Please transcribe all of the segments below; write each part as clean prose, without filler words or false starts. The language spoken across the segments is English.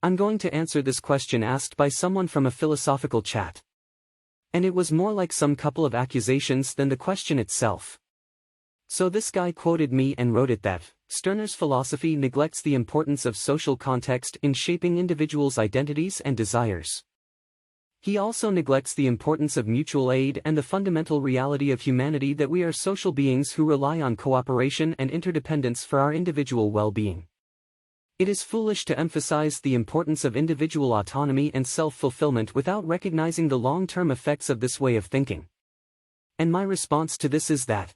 I'm going to answer this question asked by someone from a philosophical chat. And it was more like some couple of accusations than the question itself. So this guy quoted me and wrote it that, Stirner's philosophy neglects the importance of social context in shaping individuals' identities and desires. He also neglects the importance of mutual aid and the fundamental reality of humanity that we are social beings who rely on cooperation and interdependence for our individual well-being. It is foolish to emphasize the importance of individual autonomy and self-fulfillment without recognizing the long-term effects of this way of thinking. And my response to this is that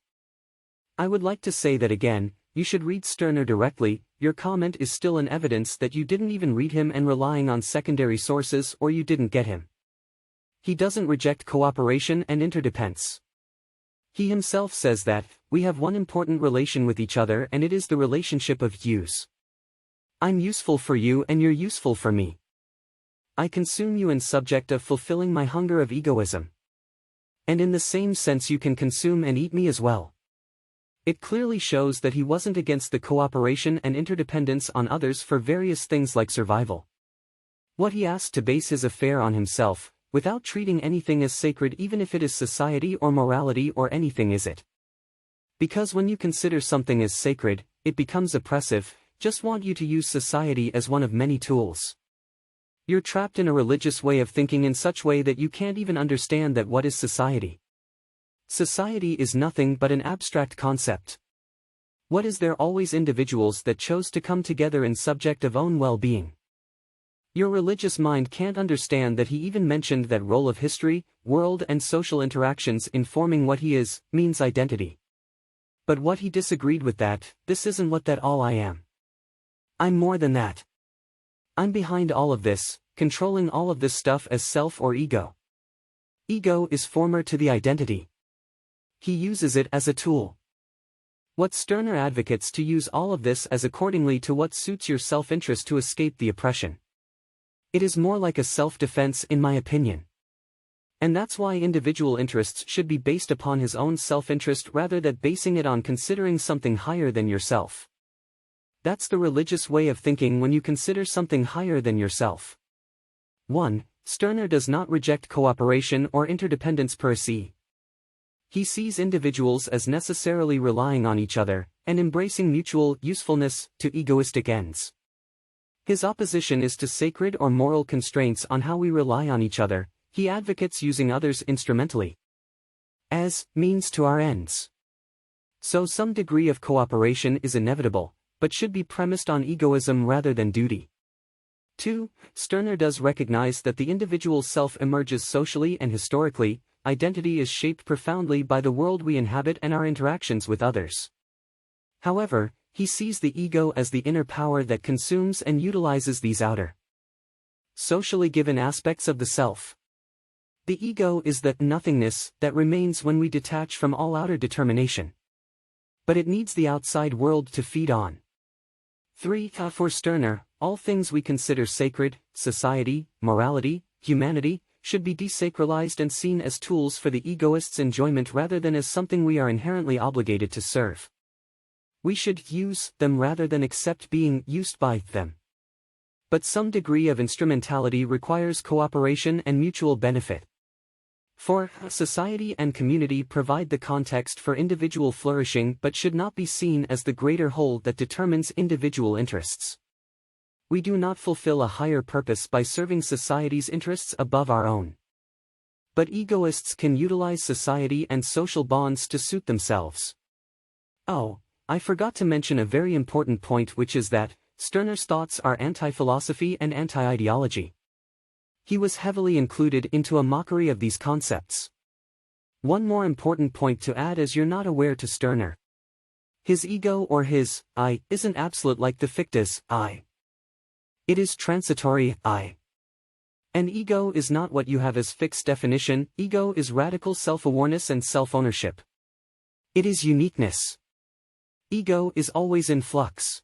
I would like to say that again, you should read Stirner directly. Your comment is still an evidence that you didn't even read him and relying on secondary sources, or you didn't get him. He doesn't reject cooperation and interdepence. He himself says that, we have one important relation with each other and it is the relationship of use. I'm useful for you and you're useful for me. I consume you in subject of fulfilling my hunger of egoism. And in the same sense you can consume and eat me as well. It clearly shows that he wasn't against the cooperation and interdependence on others for various things like survival. What he asked to base his affair on himself, without treating anything as sacred even if it is society or morality or anything is it. Because when you consider something as sacred, it becomes oppressive, just want you to use society as one of many tools. You're trapped in a religious way of thinking in such way that you can't even understand that what is society. Society is nothing but an abstract concept. What is there always individuals that chose to come together in subject of own well-being. Your religious mind can't understand that he even mentioned that role of history, world and social interactions in forming what he is, means identity. But what he disagreed with that, this isn't what that all I am. I'm more than that. I'm behind all of this, controlling all of this stuff as self or ego. Ego is former to the identity. He uses it as a tool. What Stirner advocates to use all of this as accordingly to what suits your self-interest to escape the oppression. It is more like a self-defense in my opinion. And that's why individual interests should be based upon his own self-interest rather than basing it on considering something higher than yourself. That's the religious way of thinking when you consider something higher than yourself. 1. Stirner does not reject cooperation or interdependence per se. He sees individuals as necessarily relying on each other, and embracing mutual usefulness to egoistic ends. His opposition is to sacred or moral constraints on how we rely on each other. He advocates using others instrumentally as means to our ends. So some degree of cooperation is inevitable, but should be premised on egoism rather than duty. 2. Stirner does recognize that the individual self emerges socially and historically. Identity is shaped profoundly by the world we inhabit and our interactions with others. However, he sees the ego as the inner power that consumes and utilizes these outer, socially given aspects of the self. The ego is that nothingness that remains when we detach from all outer determination. But it needs the outside world to feed on. 3. For Stirner, all things we consider sacred, society, morality, humanity, should be desacralized and seen as tools for the egoist's enjoyment rather than as something we are inherently obligated to serve. We should use them rather than accept being used by them. But some degree of instrumentality requires cooperation and mutual benefit. 4. Society and community provide the context for individual flourishing but should not be seen as the greater whole that determines individual interests. We do not fulfill a higher purpose by serving society's interests above our own. But egoists can utilize society and social bonds to suit themselves. Oh, I forgot to mention a very important point, which is that Stirner's thoughts are anti-philosophy and anti-ideology. He was heavily included into a mockery of these concepts. One more important point to add is you're not aware to Stirner. His ego or his I isn't absolute like the fictitious I. It is transitory I. An ego is not what you have as fixed definition. Ego is radical self-awareness and self-ownership. It is uniqueness. Ego is always in flux.